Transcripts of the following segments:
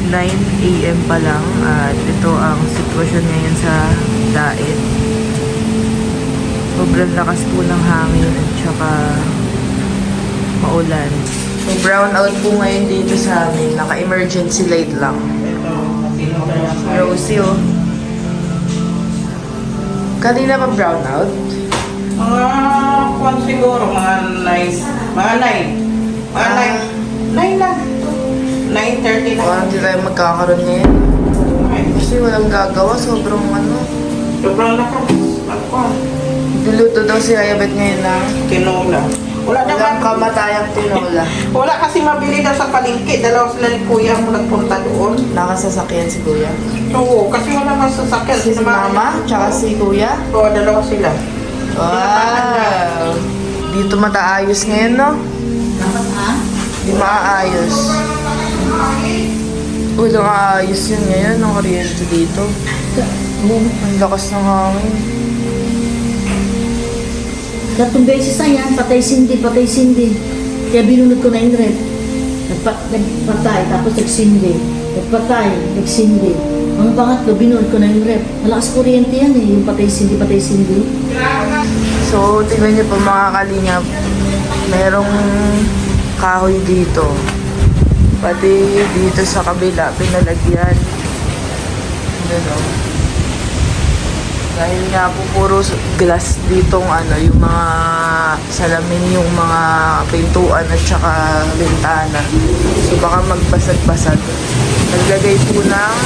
9 AM pa lang at ito ang sitwasyon ngayon sa daet. Sobrang lakas po ng hangin at saka maulan. So brown out po ngayon dito sa amin. Naka-emergency light lang. Rosie oh. Kanina pa brown out? Kung siguro, mga 9. Mga 9 lang. 9:30 lang. Hindi tayo magkakaroon ngayon. Kasi walang gagawa. Sobrang Sobrang lakas. Duluto daw si Ayabet ngayon ng Tinola. Wala walang naman. kamatayang tinola. Wala kasi mabili daw sa palengke. Dalawa sila ni Kuya mo nagpunta doon. Nakasasakyan si Kuya. Oo, kasi wala masasakyan. Si Mama, tsaka si Kuya. Oo, dalawa sila. Wow! Dito mataayos ngayon, no? Di maaayos. Walang aayos yun ngayon, ang kuryente dito. Ang lakas ng hangin. Tatlong beses na yan, patay sindi. Kaya binunod ko na yung rep. Nagpatay, tapos nagsindi. Nagpatay, nagsindi. Ang pangatlo, binunod ko na yung rep. Malakas kuryente yan eh, yung patay sindi. So, tingnan niyo po mga kalingap. Merong kahoy dito. Pati dito sa kabila, pinalagyan. Gano'n. Dahil nga po puro glass ditong yung mga salamin, yung mga pintuan at saka bintana. So baka magbasag-basag. Naglagay po ng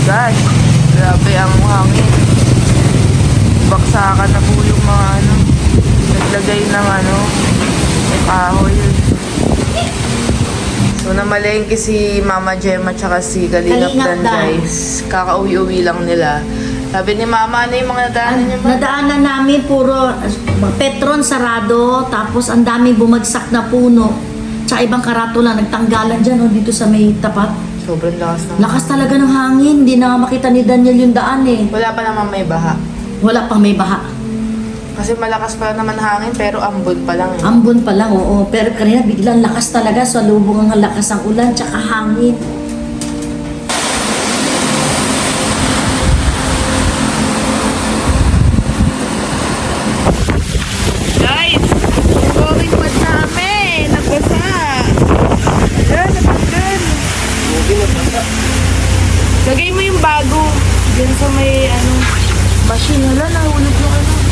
gosh, grabe ang hangin. Baksakan na po yung mga naglagay ng kahoy. So namalengke si Mama Gemma tsaka si Kalingap Dan guys. Kakauwi-uwi lang nila. Sabi ni Mama, ano yung mga nadaanan niyo? Nadaanan namin puro Petron sarado, tapos ang daming bumagsak na puno. Tsaka ibang karatula, nagtanggalan dyan dito sa may tapat. Sobrang lakas ng Lakas talaga ng hangin, hindi na nga makita ni Daniel yung daan eh. Wala pa naman may baha. Wala pang may baha. Kasi malakas pa naman hangin pero ambon pa lang. Ambon pa lang, oo. Pero kanina biglang lakas talaga, sa lubong ang lakas ng ulan, tsaka hangin. Guys, going pad namin. Nagbasa. Ayan, natanggal. Lagay mo yung bago. Diyan sa may machine. Hala, nahulog yung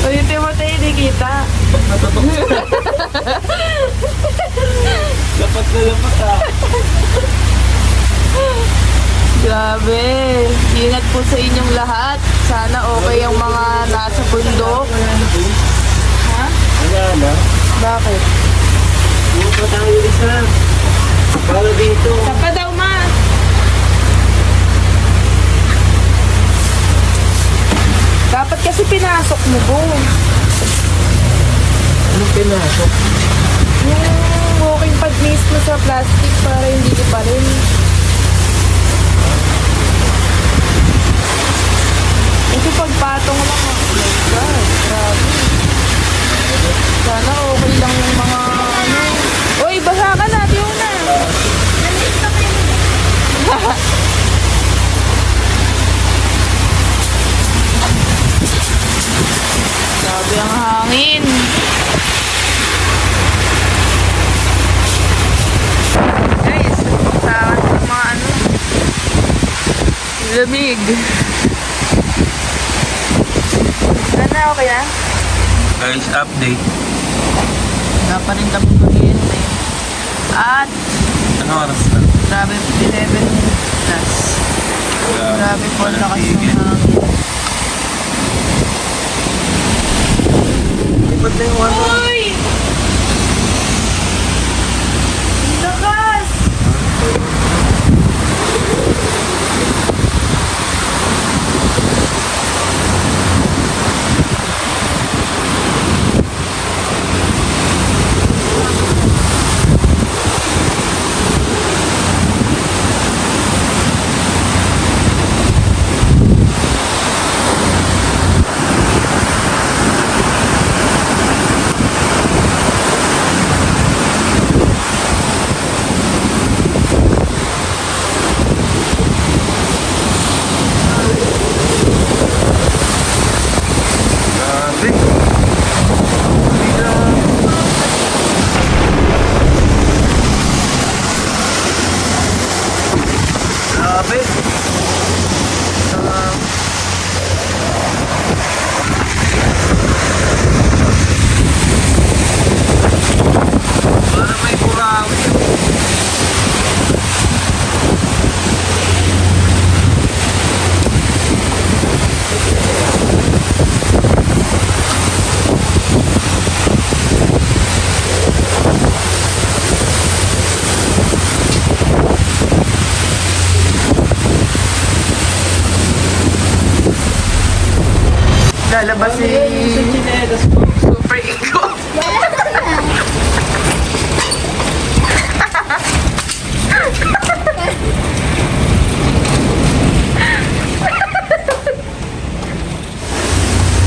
Uy, Timothy, hindi kita. Lapat na lapat Grabe. Ingat po sa inyong lahat. Sana okay ang mga nasa bundok. Ha? Wala na. Bakit? Yung patang isa. Para dito. Saka daw, ma. Dapat kasi pinasok mo, Bo. Anong pinasok? Yung walking pad mismo sa plastic para hindi pa rin. Ito pagpatong lang. Oh my God, grabe. Sana okay lang yung mga Uy, basa ka na, diyo na. Grabe ang hangin. Guys, baksakan ng mga lamig. Okay na? Guys, update. Wala pa rin kami kuryente. At Ano oras na? grabe, 11 plus. Grabe po, ang lakas ng hangin. Ba't na yung Uy! Ang lakas! Lalabas si Super Ego.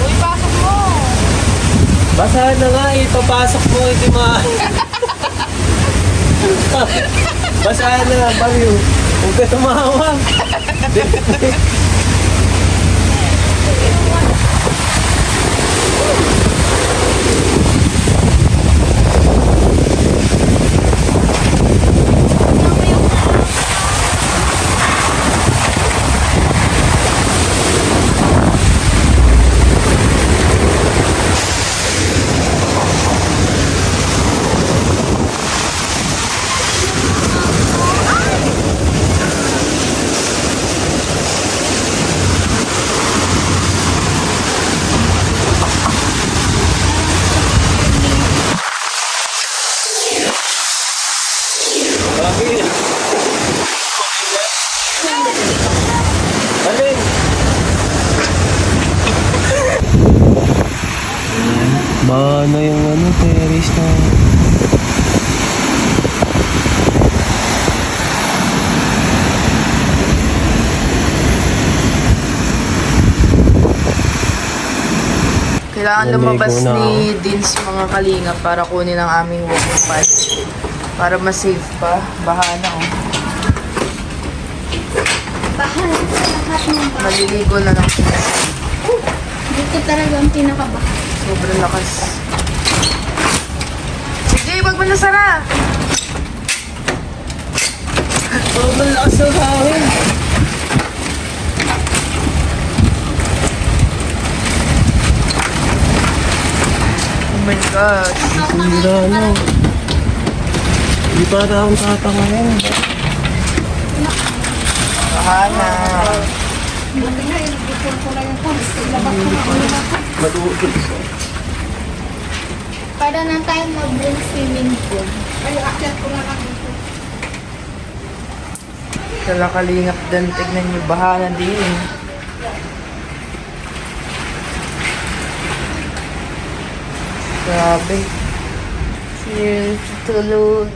Uy, pasok mo. Basahan na nga, ipapasok mo, hindi Basahan na nga, Baliw. Huwag ka tumawag. Alin? Mana yung terrace na. Kailangan Naligo lumabas na ni Dins mga kalinga para kunin ang aming walking pad. Para mas safe pa. Baha na oh. Bahal sa lahat ng bahal. Maliligo na lang sila. Dito talaga ang pinakabahal. Sobrang lakas. Sige, wag mo nasara! Sobrang lakas ng hangin. Oh my God. Sira na. Hindi pa na akong tatangayin. Baha na. Matutod. Para na tayo mag-bring swimming pool. Kala kalingap din. Tignan nyo, baha na din. Grabe. Sige, tutulog.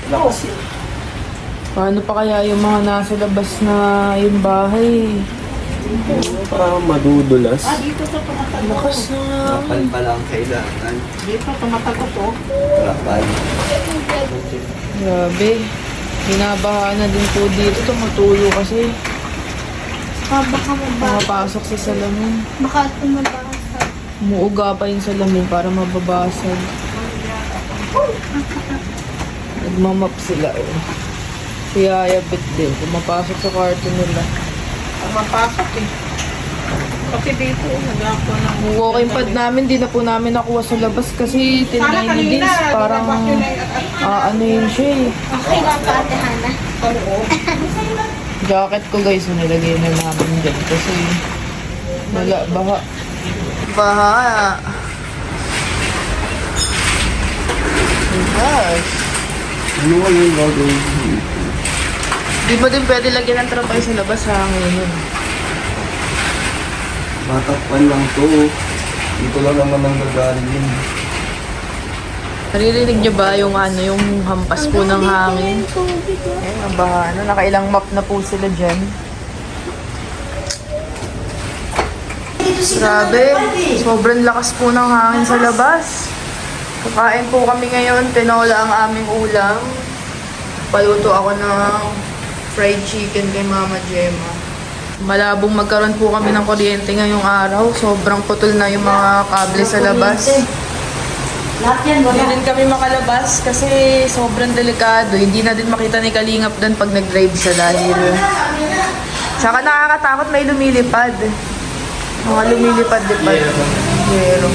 Lakas yun. Paano pa kaya yung mga nasa labas na yung bahay? Parang madudulas. Lakas na nga. Rapal pa lang kailangan. Dito, tumatagot oh. Rapal. Grabe. Binabaha na din po dito. Tumutuyo kasi. Baka mabasa. Makapasok sa salamin. Baka tumabasa. Umuuga pa yung salamin para mababasag. Nagmamap sila eh. Si Yaya Bit din. Pumapasok sa kwarto nila. Ang mapasok eh. Kasi dito, nagako na. Yung walking pad namin, di na po namin nakuha sa labas kasi tinry ni Dins. Parang ano yun siya eh. Okay nga pa, Ate Hana. Jacket ko guys, nilagay na namin dyan kasi wala, baha. Baha. Gosh. Ano nga yung gagawin dito? Di mo din pwede lagyan ng trapay sa labas, hangin yun. Matakpan lang to. Dito lang naman ang gagaling. Naririnig niyo ba yung yung hampas po ng hangin? Ayun, ang baha na. Nakailang map na po sila dyan. Grabe. Sobrang lakas po ng hangin sa labas. Kakain po kami ngayon. Tinola ang aming ulam. Paluto ako ng fried chicken kay Mama Gemma. Malabong magkaroon po kami ng kuryente ngayong araw. Sobrang putol na yung mga kable sa labas. Lahat yan, Hindi wala. rin kami makalabas kasi sobrang delikado. Hindi na din makita ni Kalingap doon pag nag-drive siya dahil... Saka nakakatakot may lumilipad. Mga lumilipad-lipad. Pero...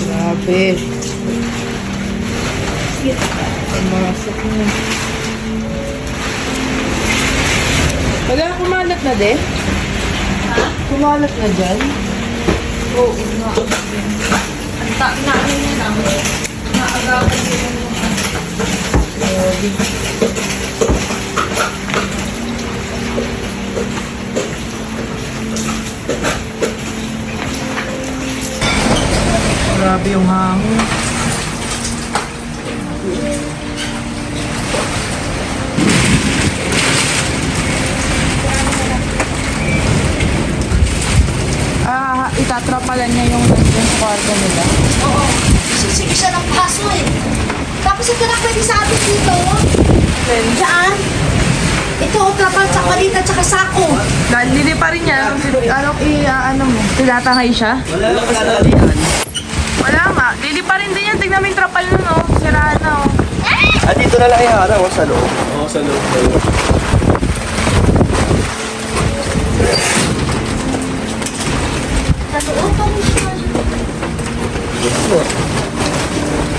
Grabe. Pumasok na. Wala, kumalat na din? Ha? Kumalat na dyan? Oo, nga. Naagapan din namin. Grabe. Grabe yung hangin. Itatrapalan niya yung nandun sa kwarto nila. Oo. Sisig siya ng paso eh. Tapos ito na pwede sa atin dito. Saan? Ito, trapal, tsaka malita, tsaka sako. Hindi pa rin niya. Ano mo? Tinatangay siya? Wala lang kasalihan. Wala nga. Lili pa rin din yan. Tignan mo yung trapal nun, oh. Siraan na, oh. Ah, dito na lang iharang o sa loob? Oo, sa loob. Naloob pa rin siya.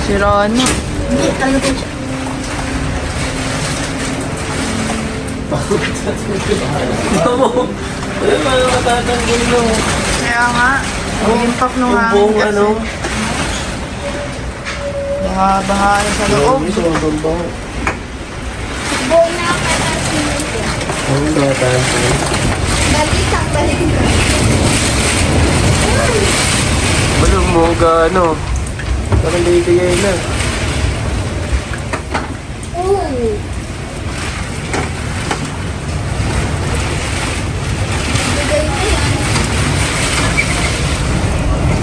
Siraan na. Hindi, talaga siya. Wala ba nang matatanggol no? Kaya nga. Ang impact nung Yung hangin buong kasi. ano? Baha na sa loob. Yung sobrang baho. Buong na ako na sinunod. Ang matatanggol. Baliktad, baliktad. Wala mo gaano. Parang ligayay na. Oo. Bigay na yan.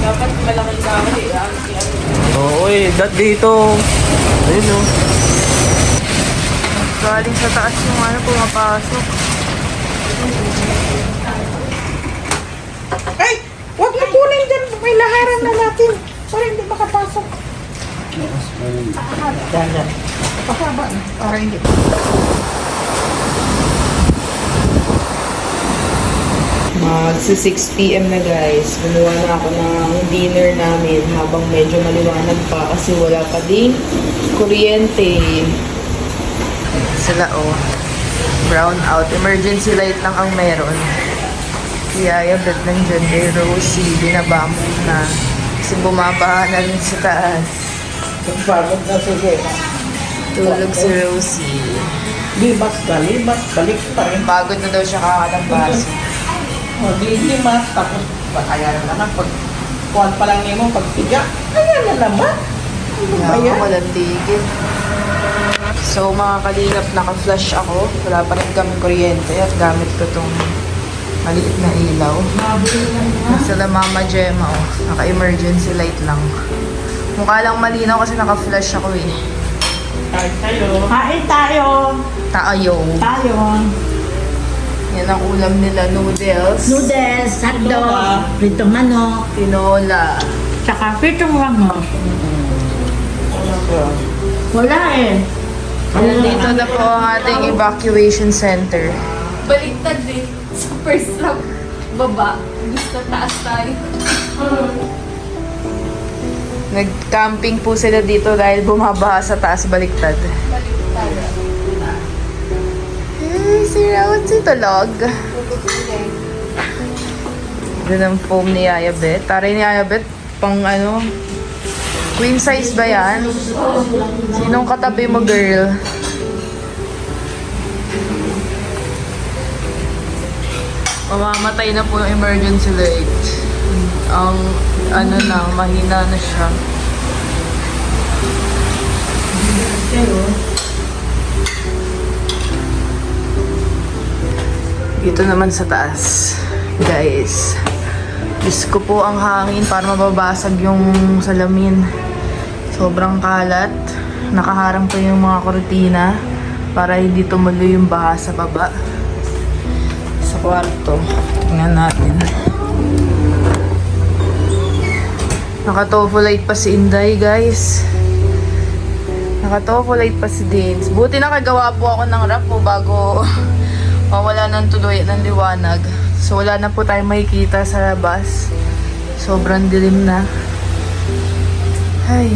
Dapat malaking kahoy. Oo dat dito. Ayun o. Galing sa taas yung ano, pumapasok. Ay! Huwag mo kunin dyan. May laharan na natin. Para hindi makapasok. Pakaba na. Para hindi. Magsi 6 PM na guys. Gumawa na ako ng dinner namin habang medyo maliwanag pa kasi wala pa ding kuryente. Sila oh. Brown out. Emergency light lang ang meron. Si Yaya bet nandiyan kay Rosie. Binaba mo na. Kasi bumabaha na rin sa taas. Pagpagod na sige. Tulog si Rosie. Libas ka, libas. Balik pa rin. Pagod na daw siya kakalabaso. O, di limas. Tapos, kaya na naman. Pag kuwan pa lang niyo mo, pagtiga. Kaya na naman. Ano ba Kaya yan? ako walang tigil. So mga kalingap, naka-flash ako. Wala pa rin kami kuryente at gamit ko tong maliit na ilaw. Sila Mama Gemma, oh. Naka-emergency light lang. Mukha lang malinaw kasi naka-flash ako eh. Kain tayo. Taayo. Tayo. Yan ang ulam nila, noodles. Noodles, hotdog, pritong manok, Tinola. tsaka pritong manok. Wala eh. Nandito na po ang ating evacuation center. Baliktad din. Sa first love, baba. Gusto taas tayo. Nag-camping po sila dito dahil bumabaha sa taas baliktad. Baliktad. Hey, si Rose tulog. Doon ang foam ni Yaya Bet. Taray ni Yaya Bet, pang ano, queen size ba yan? Sinong katabi mo, girl? Mamamatay na po yung emergency light. Ang ano na, mahina na siya. Dito naman sa taas, guys. Diyos ko po ang hangin para mababasag yung salamin. Sobrang kalat. Nakaharang pa yung mga kortina para hindi tumuloy yung baha sa baba. Sa kwarto. Tingnan natin. Naka-tofu light pa si Inday, guys. Naka-tofu light pa si Dins. Buti nakagawa po ako ng wrap po bago mawala ng tuloy ng liwanag. So wala na po tayong makikita sa labas. Sobrang dilim na. Ay.